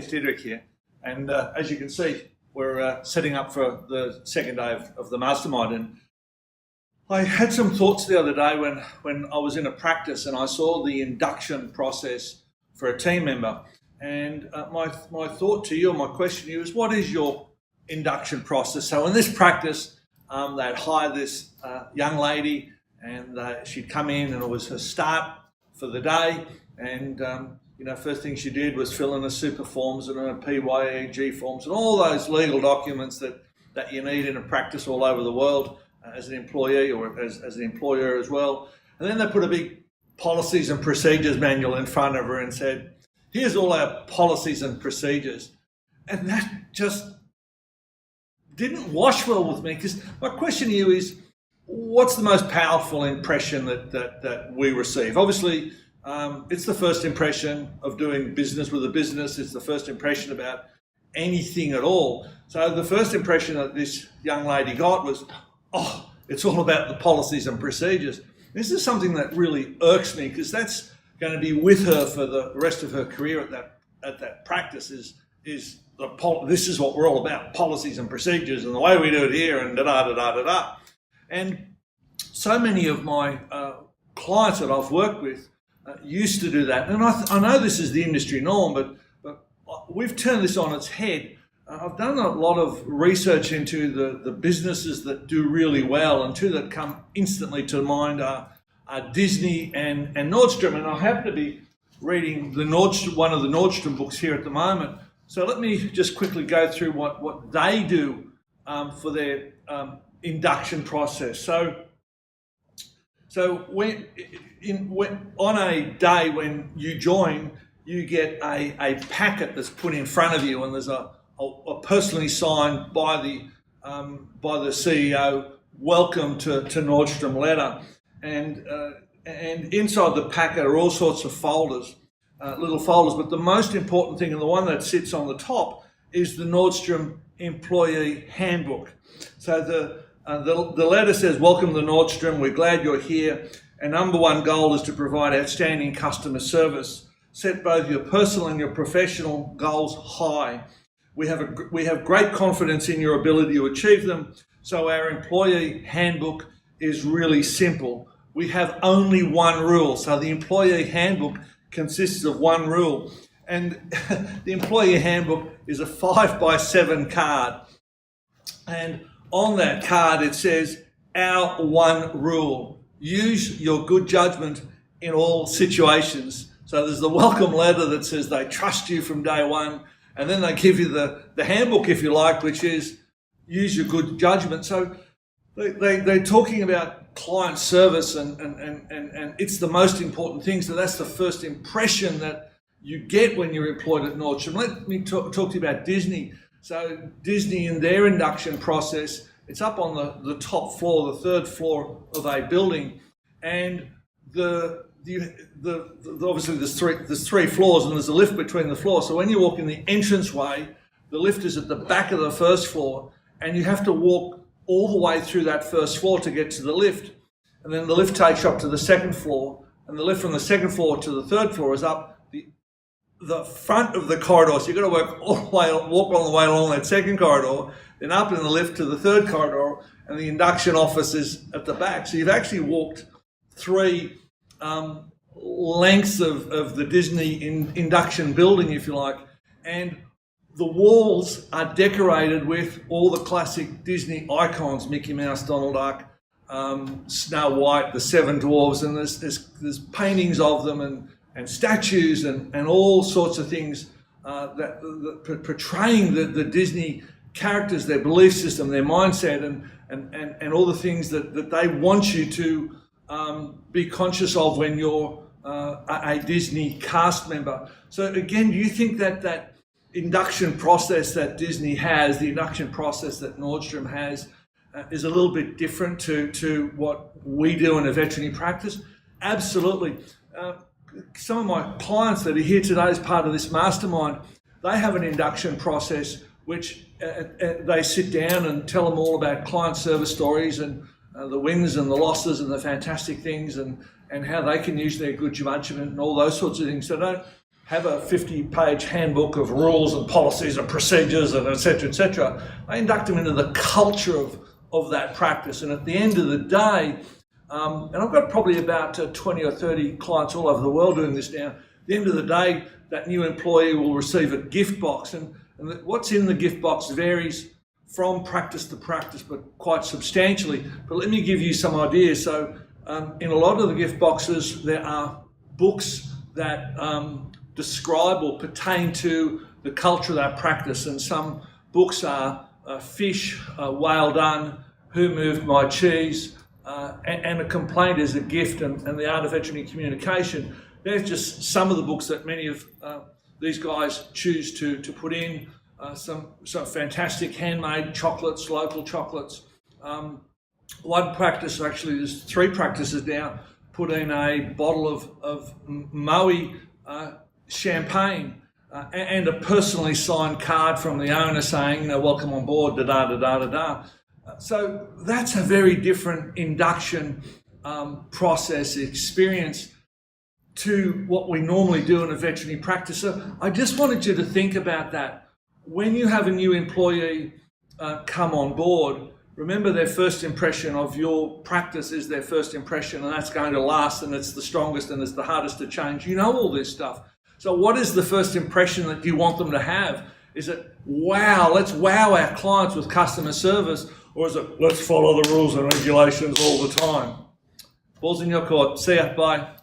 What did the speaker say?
it's Diederik here, and as you can see, we're setting up for the second day of the mastermind. And I had some thoughts the other day when I was in a practice and I saw the induction process for a team member. And my thought to you, or my question to you, is what is your induction process? So in this practice, they'd hire this young lady, and she'd come in, and it was her start for the day. And first thing she did was fill in her super forms and her PYEG forms and all those legal documents that you need in a practice all over the world as an employee or as an employer as well. And then they put a big policies and procedures manual in front of her and said, here's all our policies and procedures. And that just didn't wash well with me, because my question to you is, what's the most powerful impression that we receive? Obviously, it's the first impression of doing business with a business. It's the first impression about anything at all. So the first impression that this young lady got was, oh, it's all about the policies and procedures. This is something that really irks me, because that's going to be with her for the rest of her career at that practice. This is what we're all about: policies and procedures, and the way we do it here, and da da da da da da. And so many of my clients that I've worked with used to do that, and I know this is the industry norm, but we've turned this on its head. I've done a lot of research into the businesses that do really well, and two that come instantly to mind are Disney and Nordstrom. And I happen to be reading one of the Nordstrom books here at the moment. So let me just quickly go through what they do for their induction process. So on a day when you join, you get a packet that's put in front of you, and there's a personally signed by the CEO welcome to Nordstrom letter, and inside the packet are all sorts of folders, little folders. But the most important thing, and the one that sits on the top, is the Nordstrom employee handbook. So the letter says, welcome to Nordstrom, we're glad you're here. Our number one goal is to provide outstanding customer service. Set both your personal and your professional goals high. We have great confidence in your ability to achieve them. So our employee handbook is really simple. We have only one rule. So the employee handbook consists of one rule. And the employee handbook is a 5x7 card. And on that card, it says, our one rule: use your good judgment in all situations. So there's the welcome letter that says they trust you from day one. And then they give you the handbook, if you like, which is use your good judgment. So they're talking about client service, and it's the most important thing. So that's the first impression that you get when you're employed at Nordstrom. Let me talk to you about Disney. So Disney, in their induction process, it's up on the top floor, the third floor of a building, and obviously there's three floors, and there's a lift between the floors. So when you walk in the entranceway, the lift is at the back of the first floor, and you have to walk all the way through that first floor to get to the lift. And then the lift takes you up to the second floor, and the lift from the second floor to the third floor is up the front of the corridor. So you've got to walk all the way along that second corridor, then up in the lift to the third corridor, and the induction office is at the back. So you've actually walked three lengths of the Disney induction building, if you like, and the walls are decorated with all the classic Disney icons: Mickey Mouse, Donald Duck, Snow White, the Seven Dwarfs, and there's paintings of them and statues and all sorts of things that portraying the Disney characters, their belief system, their mindset, and all the things that they want you to be conscious of when you're a Disney cast member. So again, do you think that induction process that Disney has, the induction process that Nordstrom has, is a little bit different to what we do in a veterinary practice? Absolutely. Some of my clients that are here today as part of this mastermind, they have an induction process which they sit down and tell them all about client service stories and the wins and the losses and the fantastic things and how they can use their good judgment and all those sorts of things. So don't have a 50-page handbook of rules and policies and procedures and et cetera, I induct them into the culture of that practice. And at the end of the day, and I've got probably about 20 or 30 clients all over the world doing this now, at the end of the day, that new employee will receive a gift box. And what's in the gift box varies from practice to practice, but quite substantially. But let me give you some ideas. So in a lot of the gift boxes, there are books that describe or pertain to the culture of that practice. And some books are Fish, Whale Done, Who Moved My Cheese, and A Complaint is a Gift, and The Art of Veterinary Communication. There's just some of the books that many of these guys choose to put in. Some fantastic handmade chocolates, local chocolates. One practice, actually there's 3 practices now, put in a bottle of Moe champagne and a personally signed card from the owner saying, welcome on board, da-da-da-da-da-da. So that's a very different induction process experience to what we normally do in a veterinary practice. So I just wanted you to think about that. When you have a new employee come on board, remember their first impression of your practice is their first impression, and that's going to last, and it's the strongest and it's the hardest to change. You know all this stuff. So what is the first impression that you want them to have? Is it, wow, let's wow our clients with customer service? Or is it, let's follow the rules and regulations all the time? Ball's in your court. See ya. Bye.